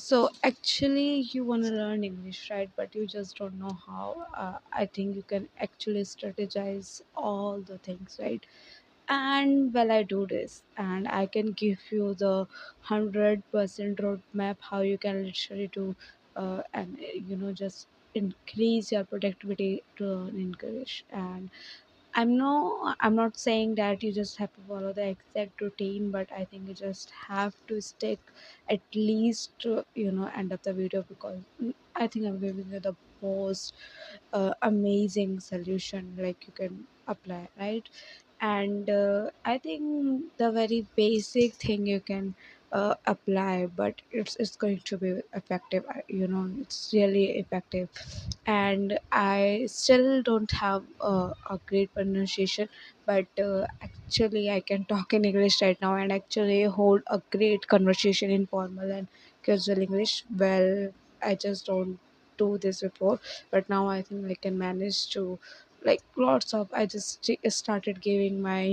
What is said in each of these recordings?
So actually, you want to learn English, right? But you just don't know how. I think you can actually strategize all the things, right? And well, I do this, and I can give you the 100% roadmap how you can literally do, and just increase your productivity to learn English. And I'm not saying that you just have to follow the exact routine, but I think you just have to stick at least end of the video, because I think I'm giving you the most amazing solution like you can apply, right? And I think the very basic thing you can apply, but it's going to be effective. It's really effective. And I still don't have a great pronunciation, but actually I can talk in English right now and actually hold a great conversation in formal and casual English. Well, I just don't do this before, but now I think I can manage to, like, lots of I just started giving my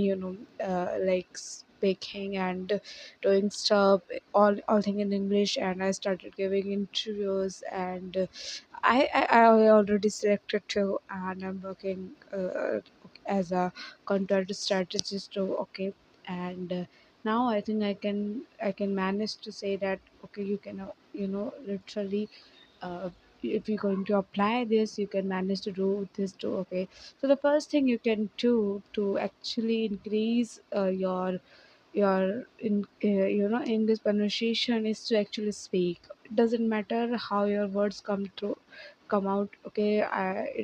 like speaking and doing stuff, all thing in English, and I started giving interviews. And I already selected two, and I'm working as a content strategist too. Okay. And now I think I can manage to say that okay, you can literally, uh, if you're going to apply this, you can manage to do this too. Okay. So the first thing you can do to actually increase your English pronunciation is to actually speak. It doesn't matter how your words come out. Okay.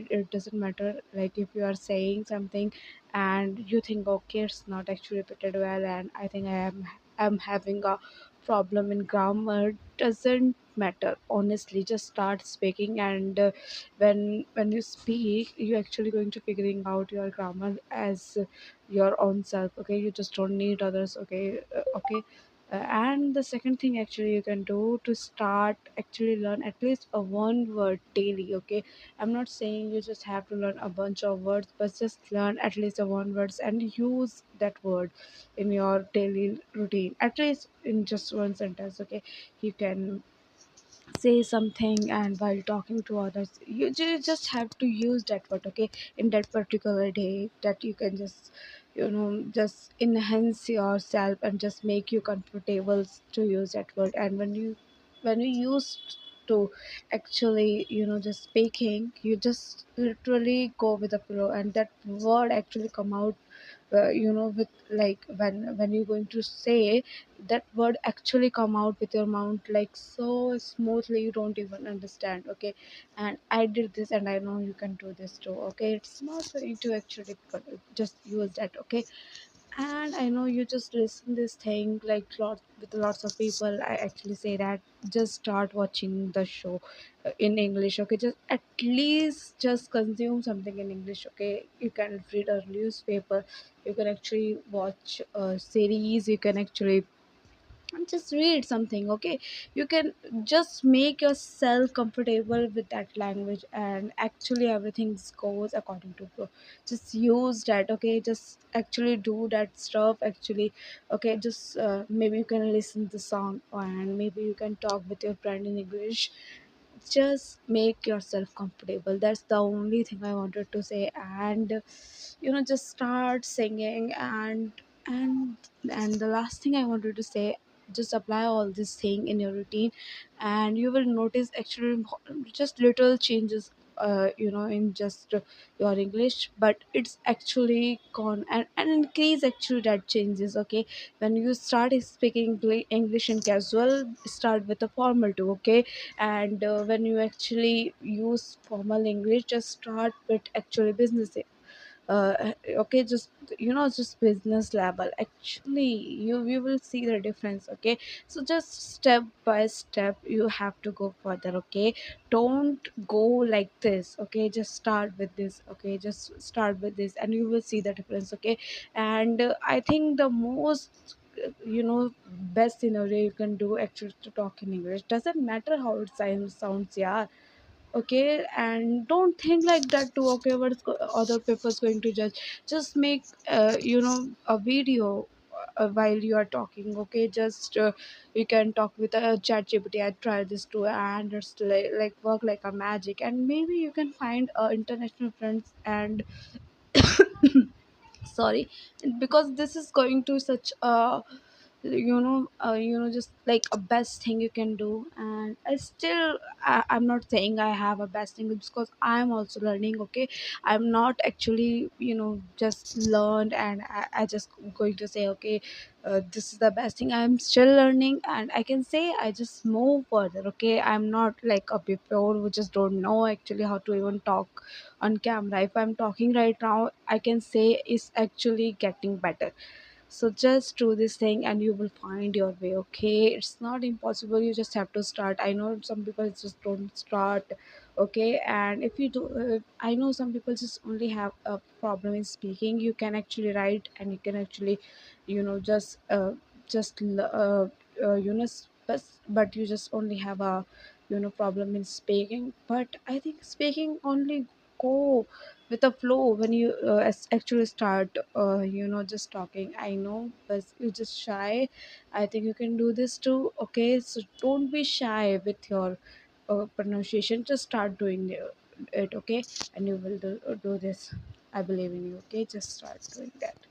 It doesn't matter, like, if you are saying something and you think okay, it's not actually repeated well, and I think I'm having a problem in grammar. Doesn't matter, honestly, just start speaking. And when you speak, you actually going to figuring out your grammar as your own self. Okay, you just don't need others. Okay. Okay. And the second thing actually you can do to start actually learn at least a one word daily. Okay, I'm not saying you just have to learn a bunch of words, but just learn at least a one words and use that word in your daily routine, at least in just one sentence. Okay, you can say something, and while talking to others, you just have to use that word. Okay, in that particular day, that you can just just enhance yourself and just make you comfortable to use that word. And when you used to actually just speaking, you just literally go with the flow, and that word actually come out with, like, when you're going to say that word actually come out with your mouth like so smoothly, you don't even understand. Okay. And I did this, and I know you can do this too. Okay, it's not going to actually just use that. Okay. And I know you just listen this thing like lots of people. I actually say that just start watching the show in English. Okay, just at least just consume something in English. Okay, you can read a newspaper, you can actually watch a series, you can actually just read something. Okay, you can just make yourself comfortable with that language, and actually everything goes according to flow. Just use that. Okay, just actually do that stuff actually. Okay, just maybe you can listen to song, and maybe you can talk with your friend in English. Just make yourself comfortable. That's the only thing I wanted to say. And just start singing. And the last thing I wanted to say, just apply all this thing in your routine, and you will notice actually just little changes in just your English, but it's actually gone, and increase actually that changes. Okay, when you start speaking English in casual, start with the formal too. Okay. And when you actually use formal English, just start with actually business. Okay, just business level, actually you will see the difference. Okay, so just step by step you have to go further. Okay, don't go like this. Okay, just start with this. Okay, just start with this, and you will see the difference. Okay. And I think the most best scenario you can do actually to talk in English, doesn't matter how it sounds. Yeah. Okay. And don't think like that too. Okay, other people's going to judge. Just make a video, while you are talking. Okay, just you can talk with a chat gpt. I tried this too, and it's like work like a magic. And maybe you can find international friends and sorry, because this is going to such a just like a best thing you can do. And I'm not saying I have a best thing, because I'm also learning. Okay, I'm not actually just learned, and I just going to say, okay, this is the best thing. I'm still learning, and I can say I just move further. Okay, I'm not like a before who just don't know actually how to even talk on camera. If I'm talking right now, I can say it's actually getting better. So just do this thing and you will find your way. Okay, it's not impossible, you just have to start. I know some people just don't start. Okay, and if you do I know some people just only have a problem in speaking. You can actually write, and you can actually just but you just only have a problem in speaking. But I think speaking only go with the flow when you actually start just talking. I know, but you're just shy. I think you can do this too. Okay, so don't be shy with your pronunciation. Just start doing it. Okay, and you will do this. I believe in you. Okay, just start doing that.